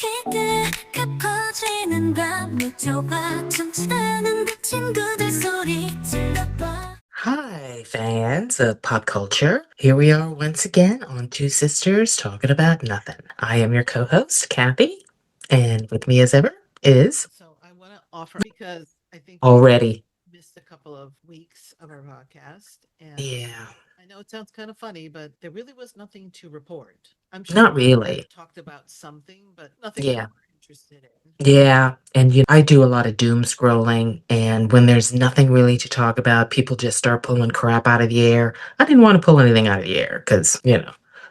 기대가 커지는 밤 무조가 춤추는 그 친구들 소리 질러봐. Hi, fans of pop culture. Here we are once again on Two Sisters Talking About Nothing. I am your co-host, Kathy, and with me as ever is So I want to offer because I think we already. missed a couple of weeks of our podcast, and Yeah, I know it sounds kind of funny, but there really was nothing to report. I'm sure not we would really. have talked about something, but nothing that Yeah. we're interested in. Yeah, and I do a lot of doom scrolling, and when there's nothing really to talk about, people just start pulling crap out of the air. I didn't want to pull anything out of the air because,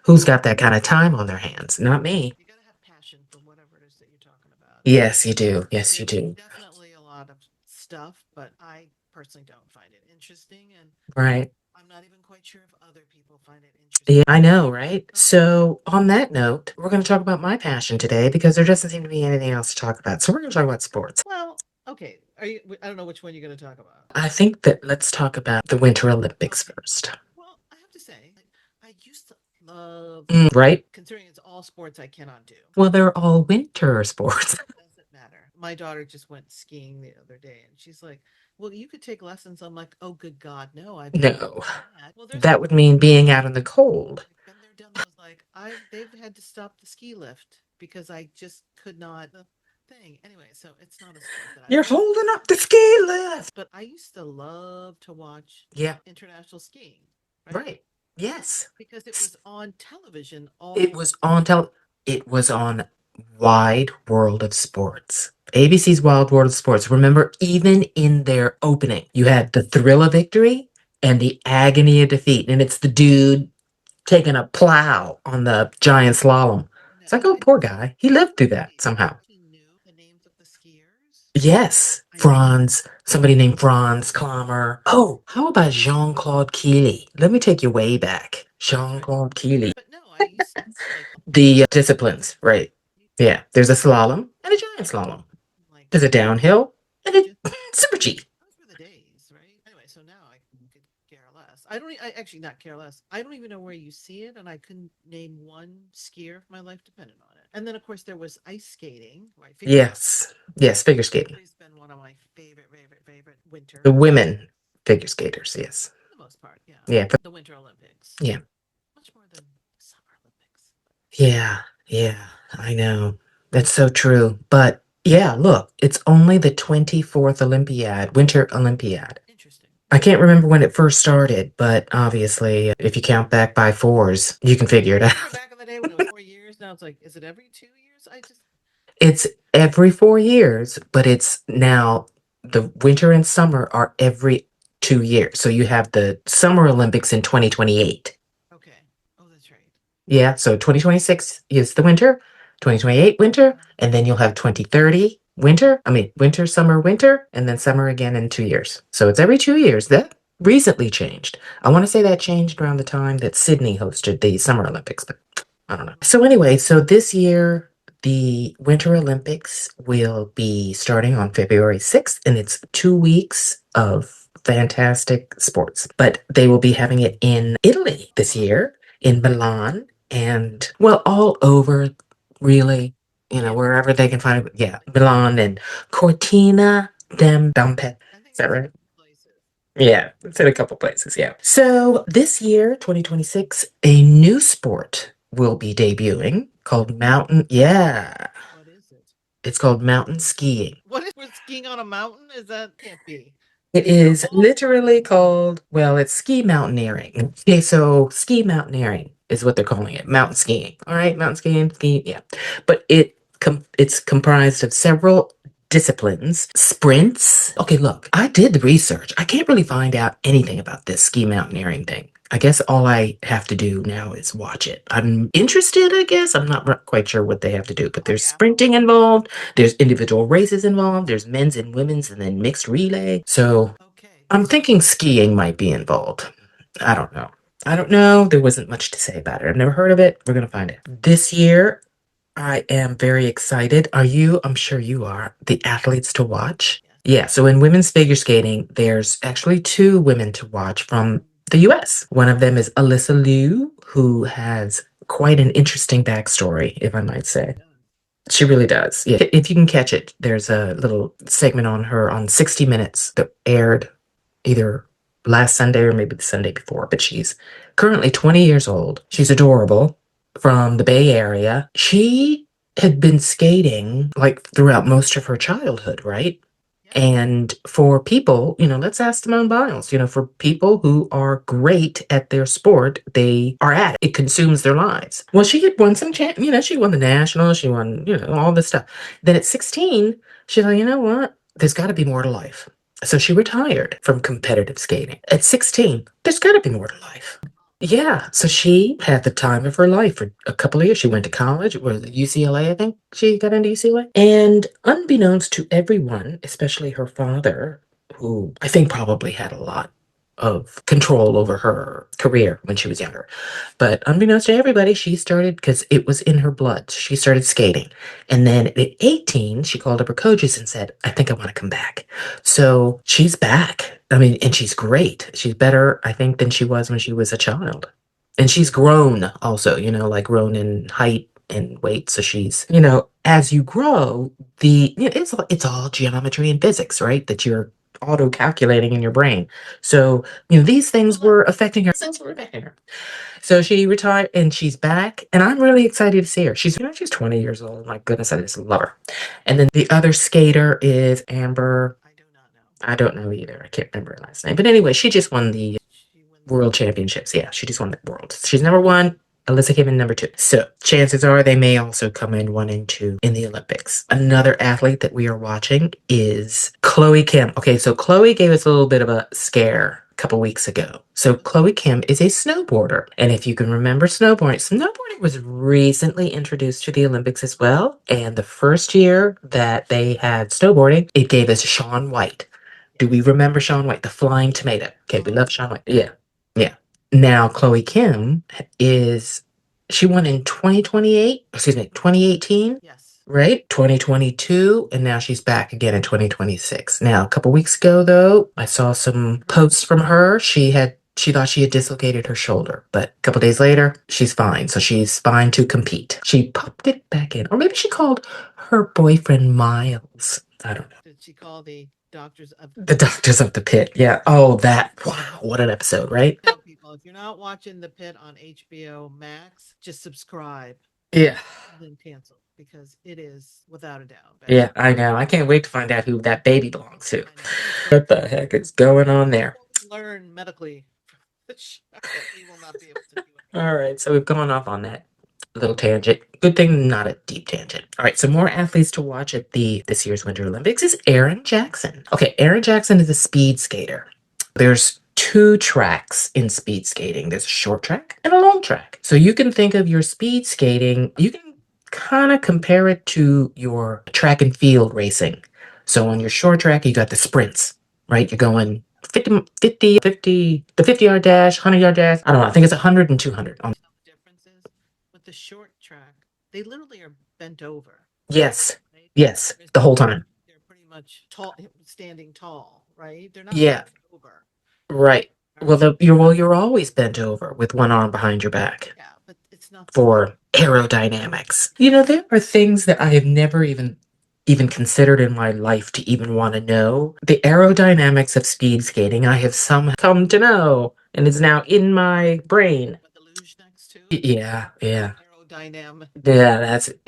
who's got that kind of time on their hands? Not me. You got to have passion for whatever it is that you're talking about. Yes, you do. Yes, you There's do. definitely a lot of stuff, but I personally don't find it interesting, and Right. I'm not even quite sure if other people find it Yeah, interesting. I know, right? So So, on that note, we're going to talk about my passion today because there doesn't seem to be anything else to talk about. So, we're going to talk about sports. well, okay. Are you? I don't know which one you're going to talk about. I think that let's talk about the Winter Olympics Okay. first. Well, I have to say, I used to love, Right? considering it's all sports I cannot do. Well, they're all winter sports. Doesn't matter. My daughter just went skiing the other day, and she's like, "Well, you could take lessons." I'm like, "Oh, good God, no! I've never No. done that." Well, there's That would mean being out in the cold. I've been there, done that. I was like, they've had to stop the ski lift because I just could not the thing. Anyway, so it's not a sport that I You're love, holding up the ski lift. but I used to love to watch Yeah, international skiing, right? right. Yes. Because it was on television It all was the on it was on Wide World of Sports. ABC's Wild World of Sports. Remember, even in their opening, you had the thrill of victory and the agony of defeat. And it's the dude taking a plow on the giant slalom. It's like, oh, and poor guy. He lived through that wait, I somehow. actually knew the names of the skiers. Yes, I knew Franz, somebody named Franz Klammer. Oh, how about Jean-Claude Keely? Let me take you way back. that's right. Jean-Claude Keely. But no, I used to like The disciplines, right? Yeah, there's a slalom and a giant slalom. like There's a downhill and a just super G. those were the days, right? Anyway, so now I could care less. I don't. I actually not care less. I don't even know where you see it, and I couldn't name one skier if my life depended on it. And then of course there was ice skating, right? Figure skating. Yes, yes, figure skating. Always been one of my favorite The winter women figure skaters, yes. for the most part. Yeah, Yeah, the Winter Olympics, yeah, much more than Summer Olympics. yeah, yeah, I know. That's so true. But yeah, look, it's only the 24th Olympiad, Winter Olympiad. Interesting. I can't remember when it first started, but obviously, if you count back by fours, you can figure it out. Remember back in the day when it was 4 years? Now it's like, is it every 2 years? I just It's every 4 years, but it's now the winter and summer are every 2 years. So you have the Summer Olympics in 2028. okay. Oh, that's right. Yeah, so 2026 is the winter, 2028 winter, Uh, and then you'll have 2030 winter. I mean, winter, summer, winter, and then summer again in 2 years. So it's every 2 years. That recently changed. I want to say that changed around the time that Sydney hosted the Summer Olympics, but I don't know. So anyway, so this year the Winter Olympics will be starting on February 6th, and it's 2 weeks of fantastic sports. But they will be having it in Italy this uh-huh. year, in Milan, and well, all over, really, Yeah, wherever they can find it. Yeah, like Milan and Cortina d'Ampezzo. I think Is that it's right? places. Yeah, it's in a couple places, yeah. So this year, 2026, a new sport will be debuting called yeah, What is it? it's called mountain skiing. What is we're skiing on a mountain? Is that can't be. It Is it a is whole literally called, well, it's ski mountaineering. Okay, so ski mountaineering is what they're calling it. Mountain skiing. All right, mountain skiing, yeah. But it's comprised of several disciplines, sprints. Okay, look, I did the research. I can't really find out anything about this ski mountaineering thing. I guess all I have to do now is watch it. I'm interested, I guess. I'm not quite sure what they have to do, but oh there's yeah. sprinting involved. There's individual races involved. There's men's and women's and then mixed relay. So Okay. I'm thinking skiing might be involved. I don't know. I don't know. There wasn't much to say about it. I've never heard of it. We're going to find it. This year, I am very excited. Are you? I'm sure you are. The athletes to watch? Yes. Yeah. So in women's figure skating, there's actually two women to watch from the US. One of them is Alyssa Liu, who has quite an interesting backstory, if I might say. Done. She really does. Yeah. If you can catch it, there's a little segment on her on 60 Minutes that aired either last Sunday or maybe the Sunday before, but she's currently 20 years old. She's adorable from the Bay Area. She had been skating like throughout most of her childhood, right? Yeah. And for people, let's ask Simone Biles, for people who are great at their sport, they are at it. It consumes their lives. Well, she had won she won the Nationals, she won, all this stuff. Then at 16, she's like, you know what? There's got to be more to life. So she retired from competitive skating. At 16, there's got to be more to life. Yeah, so she had the time of her life for a couple of years. She went to college, was it UCLA, I think she got into UCLA. And unbeknownst to everyone, especially her father, who I think probably had a lot of control over her career when she was younger. But unbeknownst to everybody, she started because it was in her blood. She started skating. And then at 18, she called up her coaches and said, I think I want to come back. So she's back. I mean, and she's great. She's better, I think, than she was when she was a child. And she's grown also, like grown in height and weight. So she's, as you grow, it's all geometry and physics, right? That you're auto calculating in your brain. So, these things were affecting her. Things were affecting her. So she retired and she's back, and I'm really excited to see her. She's 20 years old. My goodness, I just love her. And then the other skater is Amber. I do not know. I don't know either. I can't remember her last name. But anyway, she just won the She wins. World Championships. Yeah, she just won the World. She's number one. Alyssa came in number two. So chances are they may also come in one and two in the Olympics. Another athlete that we are watching is Chloe Kim. Okay, so Chloe gave us a little bit of a scare a couple weeks ago. So Chloe Kim is a snowboarder. And if you can remember snowboarding was recently introduced to the Olympics as well. And the first year that they had snowboarding, it gave us Shaun White. Do we remember Shaun White, the flying tomato? Okay, we love Shaun White. Yeah, yeah. Now, Chloe Kim she won in 2018, Yes. right? 2022, and now she's back again in 2026. Now, a couple weeks ago, though, I saw some posts from her. She thought she had dislocated her shoulder, but a couple days later, she's fine. So she's fine to compete. She popped it back in, or maybe she called her boyfriend Miles. I don't know. Did she call the doctors of The Doctors of the Pit. Yeah. Oh, wow. What an episode, right? tell people if you're not watching The Pit on HBO Max, just subscribe Yeah. and then cancel because it is without a doubt. Yeah, I know. I can't wait to find out who that baby belongs to. I know. What the heck is going on there? What we learn medically from the show, we will not be able to do it. All right, so we've gone off on that little tangent. Good thing not a deep tangent. All right, so more athletes to watch at this year's Winter Olympics is Aaron Jackson. Okay, Aaron Jackson is a speed skater. There's two tracks in speed skating. There's a short track and a long track. So you can think of your speed skating, you can kind of compare it to your track and field racing. So on your short track, you got the sprints, right? You're going 50, the 50-yard dash, 100-yard dash. I don't know. I think it's 100 and 200. The differences with the short track, they literally are bent over. Yes. Right? Yes. The whole time. They're pretty much tall, standing tall, right? They're not Yeah. bent over. Right. Well, you're always bent over with one arm behind your back Yeah, but it's not for aerodynamics. There are things that I have never even considered in my life to even want to know. The aerodynamics of speed skating, I have somehow come to know, and it's now in my brain. With the luge next to Yeah, yeah. aerodynamic.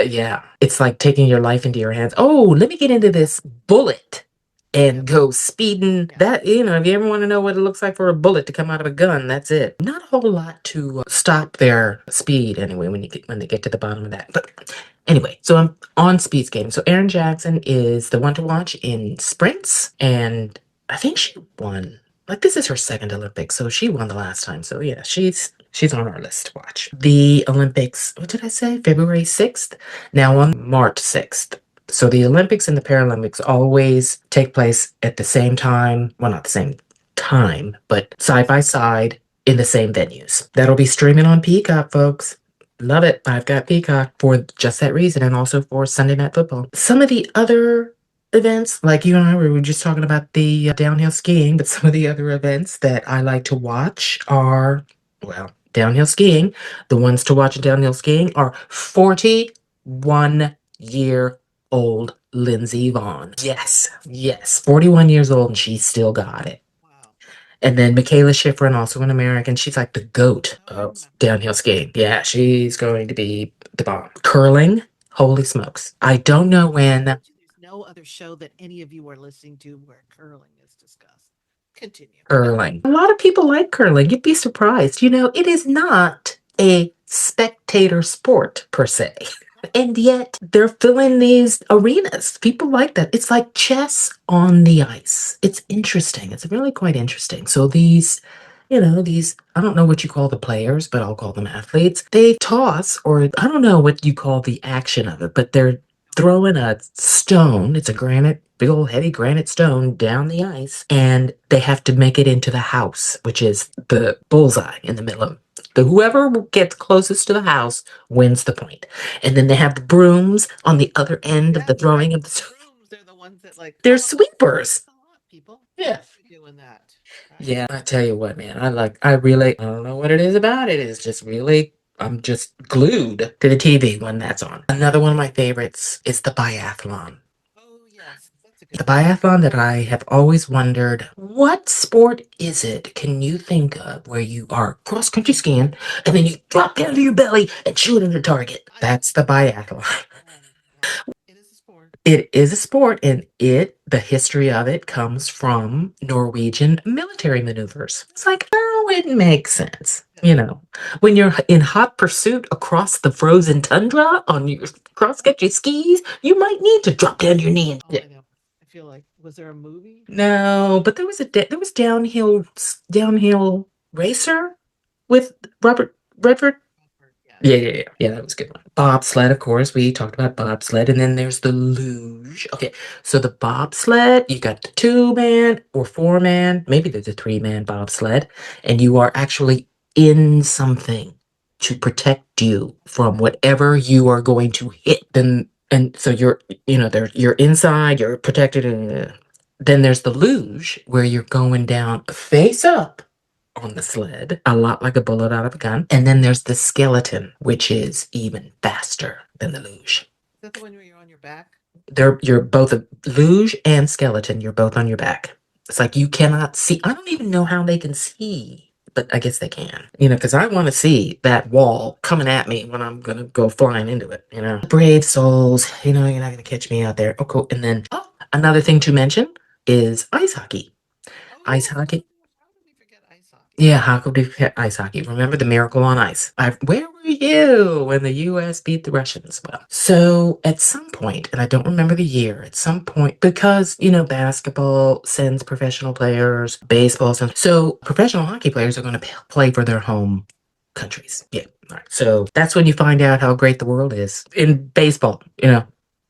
Yeah. It's like taking your life into your hands. Oh, let me get into this bullet and go speeding. Yeah. That, if you ever want to know what it looks like for a bullet to come out of a gun, that's it. Not a whole lot to stop their speed anyway when they get to the bottom of that. But anyway, so I'm on speed skating. So Erin Jackson is the one to watch in sprints, and I think she won. Like, this is her second Olympics, so she won the last time. So yeah, she's on our list to watch. The Olympics, what did I say? February 6th? Now on March 6th. So the Olympics and the Paralympics always take place at the same time. Well, not the same time, but side by side in the same venues. That'll be streaming on Peacock, folks. Love it. I've got Peacock for just that reason, and also for Sunday Night Football. Some of the other events, like you and I, we were just talking about the downhill skiing, but some of the other events that I like to watch are, well, downhill skiing. The ones to watch in downhill skiing are 41 year old Lindsey Vonn. Yes, yes, 41 years old and she still got it. Wow. And then Michaela Schifrin, also an American, she's like the goat Oh, I of remember. downhill skiing. Yeah, she's going to be the bomb. Curling, holy smokes. I don't know when There's no other show that any of you are listening to where curling is discussed. Continue. curling. A lot of people like curling. You'd be surprised. It is not a spectator sport per se. And yet they're filling these arenas. People like that. It's like chess on the ice. It's interesting. It's really quite interesting. So these, I don't know what you call the players, but I'll call them athletes. They toss, or I don't know what you call the action of it, but they're throwing a stone. It's a granite, big old heavy granite stone down the ice, and they have to make it into the house, which is the bullseye in the middle of the whoever gets closest to the house wins the point. And then they have the brooms on the other end of the Yes, right. throwing of The the. brooms, they're the ones that like, They're come on, sweepers. a lot, people. Yeah. You're doing that. Right? Yeah, I tell you what, man, I don't know what it is about it. It's just really, I'm just glued to the TV when that's on. Another one of my favorites is the biathlon. Oh, yes. That's a The good one. biathlon that I have always wondered, what sport is it can you think of where you are cross country skiing and then you drop down to your belly and shoot at a target? That's the biathlon. Oh, yeah. It is a sport. It is a sport, and the history of it comes from Norwegian military maneuvers. It's like, oh, it makes sense. Yeah. When you're in hot pursuit across the frozen tundra on your cross-country skis, you might need to drop down to your knee and Oh, I know. I feel like, was there a movie? no, but there was downhill racer with Robert Redford. Yes. Yeah, that was a good one. Bobsled, of course. We talked about bobsled, and then there's the luge. Okay, so the bobsled, you got the 2-man or 4-man, maybe there's a 3-man bobsled, and you are actually in something to protect you from whatever you are going to hit. Then, and so you're inside, you're protected, and then there's the luge where you're going down face up on the sled, a lot like a bullet out of a gun. And then there's the skeleton, which is even faster than the luge. Is that the one where you're on your back? You're both a luge and skeleton. You're both on your back. It's like you cannot see. I don't even know how they can see, but I guess they can. Because I want to see that wall coming at me when I'm gonna go flying into it. Brave souls. You're not gonna catch me out there. Oh, cool. And then another thing to mention is ice hockey. Oh, Ice yes. hockey. How did we forget ice hockey? Yeah, how could we forget ice hockey? Remember the Miracle on Ice? Where were you when the U.S. beat the Russians? Well, so at some point, and I don't remember the year, at some point, because, basketball sends professional players, baseball sends, so professional hockey players are going to play for their home countries. Yeah. All right. So that's when you find out how great the world is in baseball.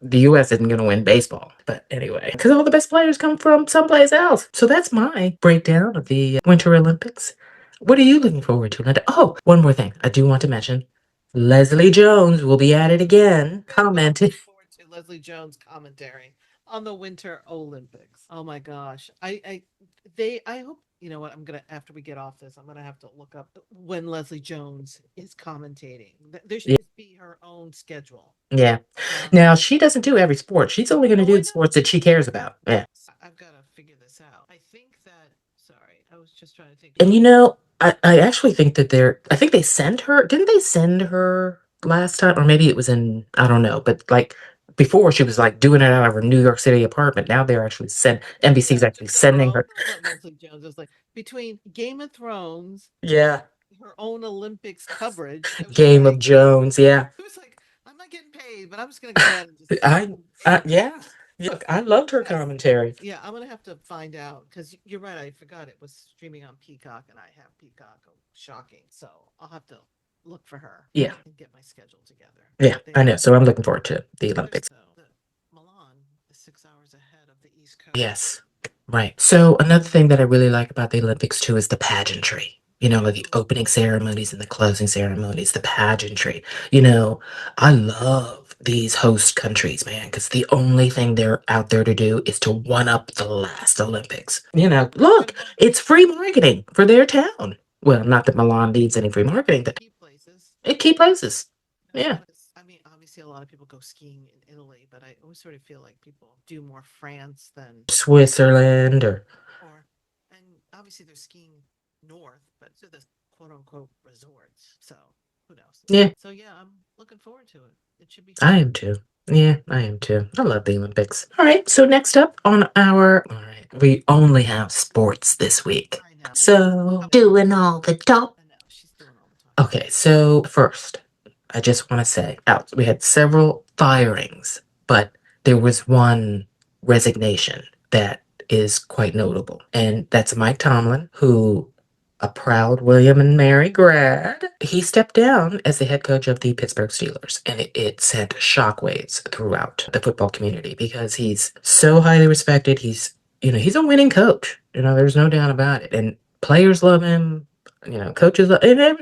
The US isn't going to win baseball. But anyway, because all the best players come from someplace else. So that's my breakdown of the Winter Olympics. What are you looking forward to, Linda? Oh, one more thing I do want to mention. Leslie Jones will be at it again, commenting. Looking forward to Leslie Jones commentary on the Winter Olympics. Oh my gosh. I hope, you know what, I'm gonna, after we get off this, I'm gonna have to look up when Leslie Jones is commentating. There should Yeah. just be her own schedule. Yeah. Um, Now, she doesn't do every sport. She's only going to oh, do I the know. sports that she cares about. Yeah. I've got to figure this out. I think that, sorry, I was just trying to think. And I actually think that I think they sent her, didn't they send her last time? Or maybe it was I don't know, but like before she was like doing it out of her New York City apartment. Now they're actually Yeah, NBC's actually took her sending her. over what Leslie Jones is like between Game of Thrones, Yeah. her own Olympics coverage. It was Game like of Jones. Yeah. it was like I'm not getting paid, but I'm just gonna go ahead and just I, yeah. Look, I loved her yes. commentary. Yeah, I'm gonna have to find out because you're right. I forgot it was streaming on Peacock, and I have Peacock. Oh, shocking! So I'll have to look for her. Yeah. And get my schedule together. Yeah. They, I know. So I'm looking forward to the Olympics. so the Milan is 6 hours ahead of the East Coast. Yes. Right. So another thing that I really like about the Olympics too is the pageantry. Like the opening ceremonies and the closing ceremonies, the pageantry. I love these host countries, man, because the only thing they're out there to do is to one up the last Olympics. Look, it's free marketing for their town. Well, not that Milan needs any free marketing, but Key places. it key places. Yeah. I mean, obviously see a lot of people go skiing in Italy, but I always sort of feel like people do more France than Switzerland or or and obviously they're skiing north, but to the quote unquote resorts. So who knows? yeah, So yeah, I'm looking forward to it. It should be I fun. am too. Yeah, I am too. I love the Olympics. All right, so next up on our all right, we only have sports this week. I know. So doing all the top. I know. She's doing all the time. Okay, so first, I just want to say out we had several firings, but there was one resignation that is quite notable. And that's Mike Tomlin, who a proud William and Mary grad. He stepped down as the head coach of the Pittsburgh Steelers, and it sent shockwaves throughout the football community because he's so highly respected. He's a winning coach. There's no doubt about it. And players love him. Coaches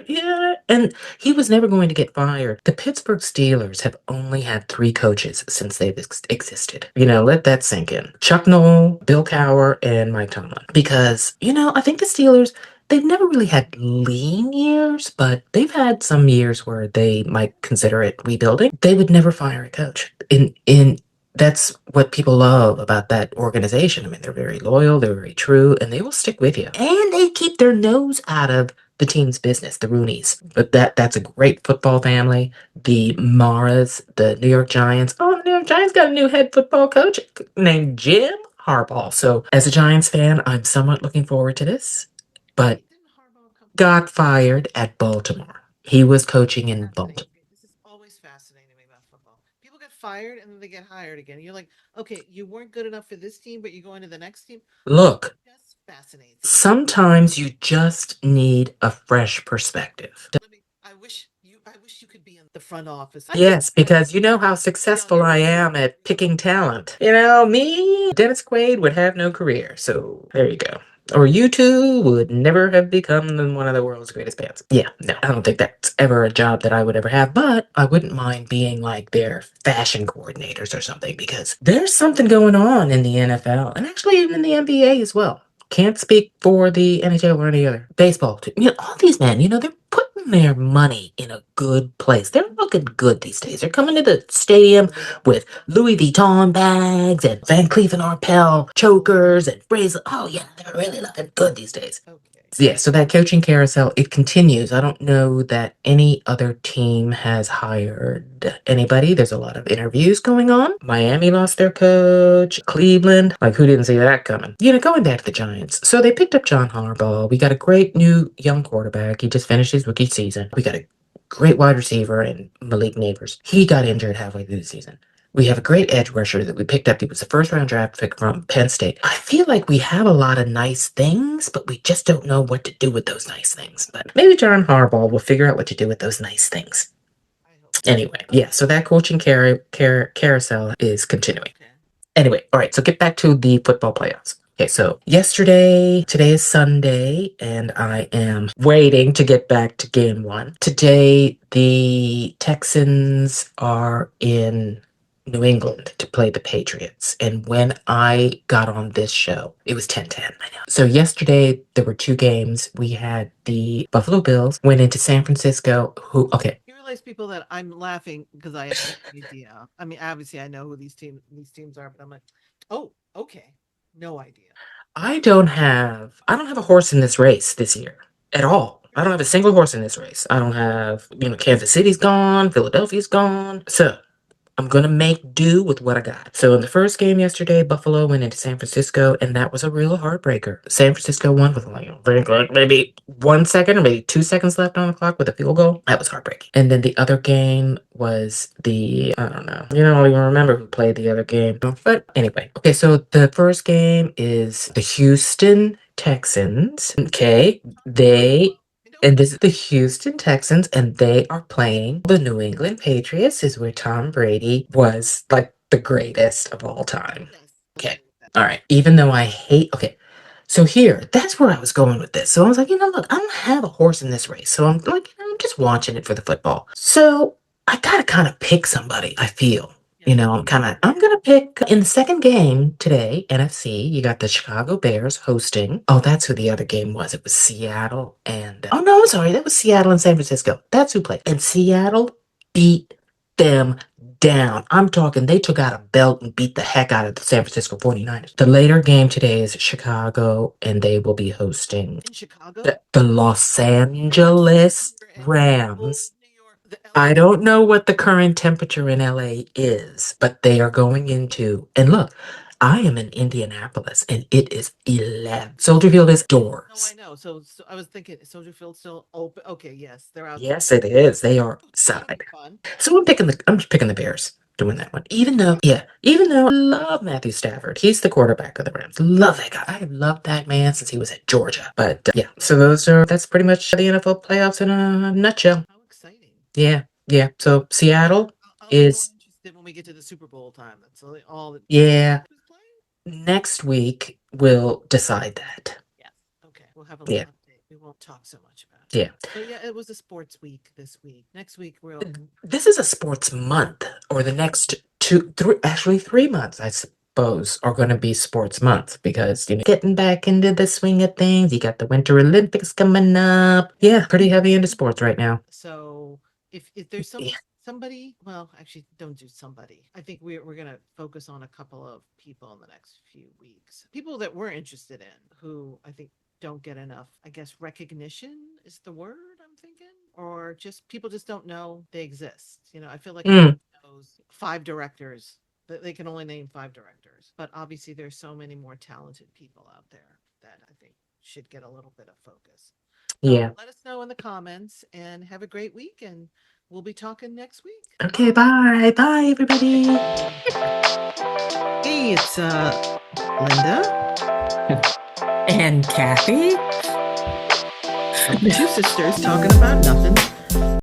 yeah, and he was never going to get fired. The Pittsburgh Steelers have only had three coaches since they've existed. Let that sink in. Chuck Noll, Bill Cowher, and Mike Tomlin. Because, I think the Steelers, they've never really had lean years, but they've had some years where they might consider it rebuilding. They would never fire a coach. In That's what people love about that organization. I mean, they're very loyal, they're very true, and they will stick with you. And they keep their nose out of the team's business, the Rooneys. But that's a great football family. The Maras, the New York Giants. Oh, the New York Giants got a new head football coach named Jim Harbaugh. So, as a Giants fan, I'm somewhat looking forward to this. But Wait, didn't Harbaugh come? got fired at Baltimore. He was coaching in Fascinating. Baltimore. This is always fascinating me about football. People get fired and then they get hired again. You're like, okay, you weren't good enough for this team, but you're going to the next team. Look, Just fascinates me. sometimes you just need a fresh perspective. I wish you could be in the front office. I could Yes, because you know how successful I am at picking talent. Me, Dennis Quaid would have no career. So there you go. Or you two would never have become one of the world's greatest bands. Yeah, no, I don't think that's ever a job that I would ever have, but I wouldn't mind being like their fashion coordinators or something because there's something going on in the NFL and actually even in the NBA as well. Can't speak for the NHL or any other. Baseball, too. All these men, they're putting their money in a good place. They're looking good these days. They're coming to the stadium with Louis Vuitton bags and Van Cleef and Arpels chokers and bracelets. Oh, yeah, they're really looking good these days. Okay. Yeah, so that coaching carousel, it continues. I don't know that any other team has hired anybody. There's a lot of interviews going on. Miami lost their coach. Cleveland, like who didn't see that coming? Going back to the Giants. So they picked up John Harbaugh. We got a great new young quarterback. He just finished his rookie season. We got a great wide receiver in Malik Neighbors. He got injured halfway through the season. We have a great edge rusher that we picked up. He was a first round draft pick from Penn State. I feel like we have a lot of nice things, but we just don't know what to do with those nice things. But maybe John Harbaugh will figure out what to do with those nice things. I hope so. Anyway, yeah, so that coaching carousel is continuing. Okay. Anyway, all right, so get back to the football playoffs. Okay, so today is Sunday, and I am waiting to get back to game one. Today, the Texans are in New England to play the Patriots. And when I got on this show, it was 10-10. I know. So yesterday, there were two games. We had the Buffalo Bills went into San Francisco, okay, You realize people that I'm laughing because I have no idea. I mean, obviously I know who these teams are, but I'm like, oh, okay, no idea. I don't have a horse in this race this year at all. I don't have a single horse in this race. I don't have, Kansas City's gone, Philadelphia's gone. So I'm gonna make do with what I got. So in the first game yesterday, Buffalo went into San Francisco, and that was a real heartbreaker. San Francisco won with like I think like maybe 1 second or maybe 2 seconds left on the clock with a field goal. That was heartbreaking. And then the other game was the I don't know. You don't even remember who played the other game. But anyway, okay. So the first game is the Houston Texans. Okay, and this is the Houston Texans, and they are playing the New England Patriots, is where Tom Brady was like the greatest of all time. Yes. Okay. All right. Even though I hate, okay. So here, that's where I was going with this. So I was like, look, I don't have a horse in this race. So I'm like, I'm just watching it for the football. So I gotta kind of pick somebody, I feel. I'm gonna pick in the second game today, NFC. You got the Chicago Bears hosting. Oh, that's who the other game was. It was Seattle and oh no, I'm sorry, that was Seattle and San Francisco. That's who played. And Seattle beat them down. I'm talking, they took out a belt and beat the heck out of the San Francisco 49ers. The later game today is Chicago, and they will be hosting In Chicago? the Los Rams? Angeles Rams. Oh, Rams. New York. The I LA. don't know what the current temperature in LA is, but they are going into, and look, I am in Indianapolis and it is 11. Soldier Field is No, I doors. know. So I was thinking, is Soldier Field still open? Okay, yes, they're outside. Yes, it is. They are That'll be outside. fun. So I'm just picking the Bears doing that one. Even though I love Matthew Stafford. He's the quarterback of the Rams. Love that guy. I have loved that man since he was at Georgia. But yeah, so that's pretty much the NFL playoffs in a nutshell. How exciting. Yeah, yeah. So Seattle I'll be more is interested when we get to the Super Bowl time. That's all that yeah. who's playing? Next week will decide that. Yes. Okay. We'll have a little Yeah, update. We won't talk so much about it. yeah. But yeah, it was a sports week this week. Next week we'll This is a sports month, or the next actually 3 months, I suppose, are going to be sports months because getting back into the swing of things. You got the Winter Olympics coming up. Yeah, pretty heavy into sports right now. so if there's Yeah. somebody, well, actually don't do somebody. I think we're gonna focus on a couple of people in the next few weeks. People that we're interested in who I think don't get enough, I guess recognition is the word I'm thinking. Or just people just don't know they exist. I feel like Mm, everyone knows five directors. They can only name five directors. But obviously there's so many more talented people out there that I think should get a little bit of focus. So yeah. let us know in the comments and have a great week. And we'll be talking next week. Okay, bye. Bye, everybody. Hey, it's Linda, And Kathy? two sisters talking about nothing.